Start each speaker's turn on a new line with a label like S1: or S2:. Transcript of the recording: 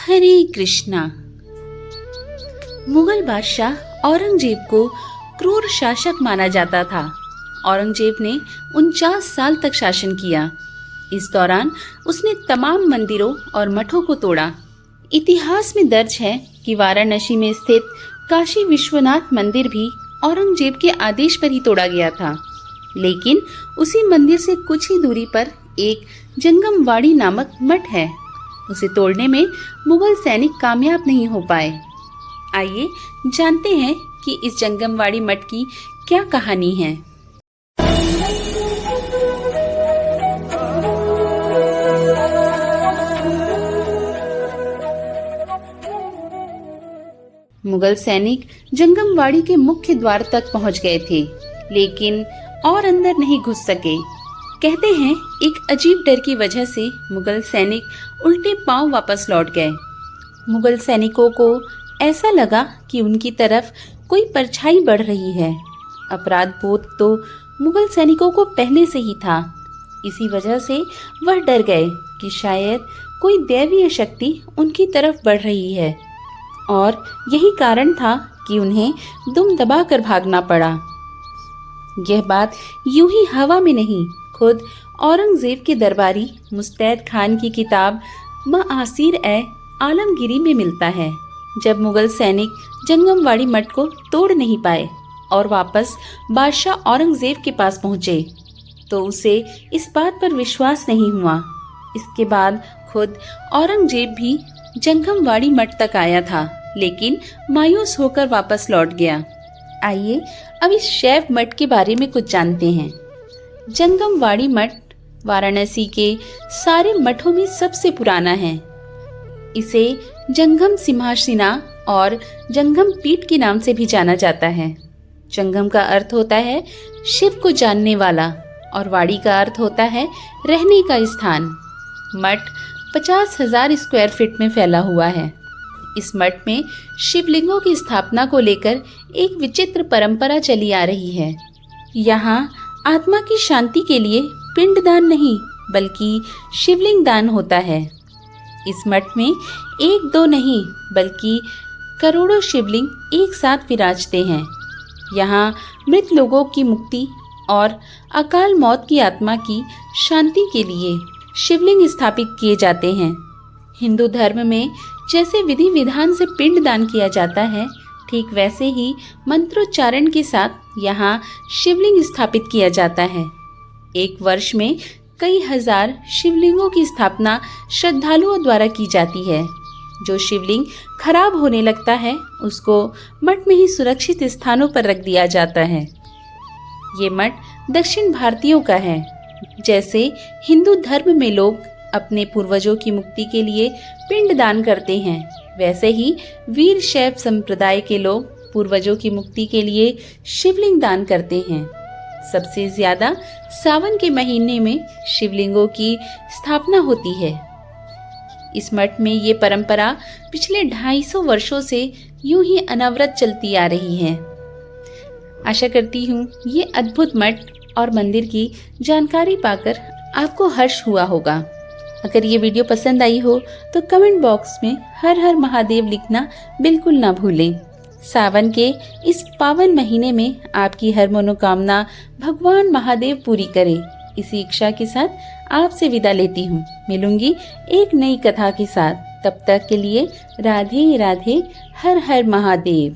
S1: हरे कृष्णा। मुगल बादशाह औरंगजेब को क्रूर शासक माना जाता था। औरंगजेब ने 49 साल तक शासन किया। इस दौरान उसने तमाम मंदिरों और मठों को तोड़ा। इतिहास में दर्ज है कि वाराणसी में स्थित काशी विश्वनाथ मंदिर भी औरंगजेब के आदेश पर ही तोड़ा गया था। लेकिन उसी मंदिर से कुछ ही दूरी पर एक जंगमवाड़ी नामक मठ है। उसे तोड़ने में मुगल सैनिक कामयाब नहीं हो पाए। आइए जानते हैं कि इस जंगमवाड़ी मठ की क्या कहानी है। मुगल सैनिक जंगमवाड़ी के मुख्य द्वार तक पहुंच गए थे, लेकिन और अंदर नहीं घुस सके। कहते हैं एक अजीब डर की वजह से मुगल सैनिक उल्टे पांव वापस लौट गए। मुगल सैनिकों को ऐसा लगा कि उनकी तरफ कोई परछाई बढ़ रही है। अपराध बोध तो मुगल सैनिकों को पहले से ही था। इसी वजह से वह डर गए कि शायद कोई दैवीय शक्ति उनकी तरफ बढ़ रही है, और यही कारण था कि उन्हें दुम दबाकर भागना पड़ा। यह बात यूं ही हवा में नहीं, खुद औरंगजेब के दरबारी मुस्तैद खान की किताब मआसीर-ए-आलमगीरी में मिलता है। जब मुगल सैनिक जंगमवाड़ी मठ को तोड़ नहीं पाए और वापस बादशाह औरंगजेब के पास पहुंचे, तो उसे इस बात पर विश्वास नहीं हुआ। इसके बाद खुद औरंगजेब भी जंगमवाड़ी मठ तक आया था, लेकिन मायूस होकर वापस लौट गया। आइए अब इस शैव मठ के बारे में कुछ जानते हैं। जंगमवाड़ी मठ वाराणसी के सारे मठों में सबसे पुराना है। इसे जंगम सिंहासना और जंगम पीठ के नाम से भी जाना जाता है। जंगम का अर्थ होता है शिव को जानने वाला, और वाड़ी का अर्थ होता है रहने का स्थान। मठ 50,000 स्क्वायर फीट में फैला हुआ है। इस मठ में शिवलिंगों की स्थापना को लेकर एक विचित्र परंपरा चली आ रही है। यहाँ आत्मा की शांति के लिए पिंडदान नहीं, बल्कि शिवलिंग दान होता है। इस मठ में एक दो नहीं, बल्कि करोड़ों शिवलिंग एक साथ विराजते हैं। यहाँ मृत लोगों की मुक्ति और अकाल मौत की आत्मा की शांति के लिए शिवलिंग स्थापित किए जाते हैं। हिंदू धर्म में जैसे विधि विधान से पिंड दान किया जाता है, ठीक वैसे ही मंत्रोच्चारण के साथ यहाँ शिवलिंग स्थापित किया जाता है। एक वर्ष में कई हजार शिवलिंगों की स्थापना श्रद्धालुओं द्वारा की जाती है। जो शिवलिंग खराब होने लगता है, उसको मठ में ही सुरक्षित स्थानों पर रख दिया जाता है। ये मठ दक्षिण भारतीयों का है। जैसे हिंदू धर्म में लोग अपने पूर्वजों की मुक्ति के लिए पिंड दान करते हैं, वैसे ही वीर शैव संप्रदाय के लोग पूर्वजों की मुक्ति के लिए शिवलिंग दान करते हैं। सबसे ज्यादा सावन के महीने में शिवलिंगों की स्थापना होती है। इस मठ में ये परंपरा पिछले 250 वर्षों से यूं ही अनवरत चलती आ रही है। आशा करती हूँ ये अद्भुत मठ और मंदिर की जानकारी पाकर आपको हर्ष हुआ होगा। अगर ये वीडियो पसंद आई हो तो कमेंट बॉक्स में हर हर महादेव लिखना बिल्कुल ना भूलें। सावन के इस पावन महीने में आपकी हर मनोकामना भगवान महादेव पूरी करे। इसी इच्छा के साथ आपसे विदा लेती हूँ। मिलूंगी एक नई कथा के साथ। तब तक के लिए राधे राधे, हर हर महादेव।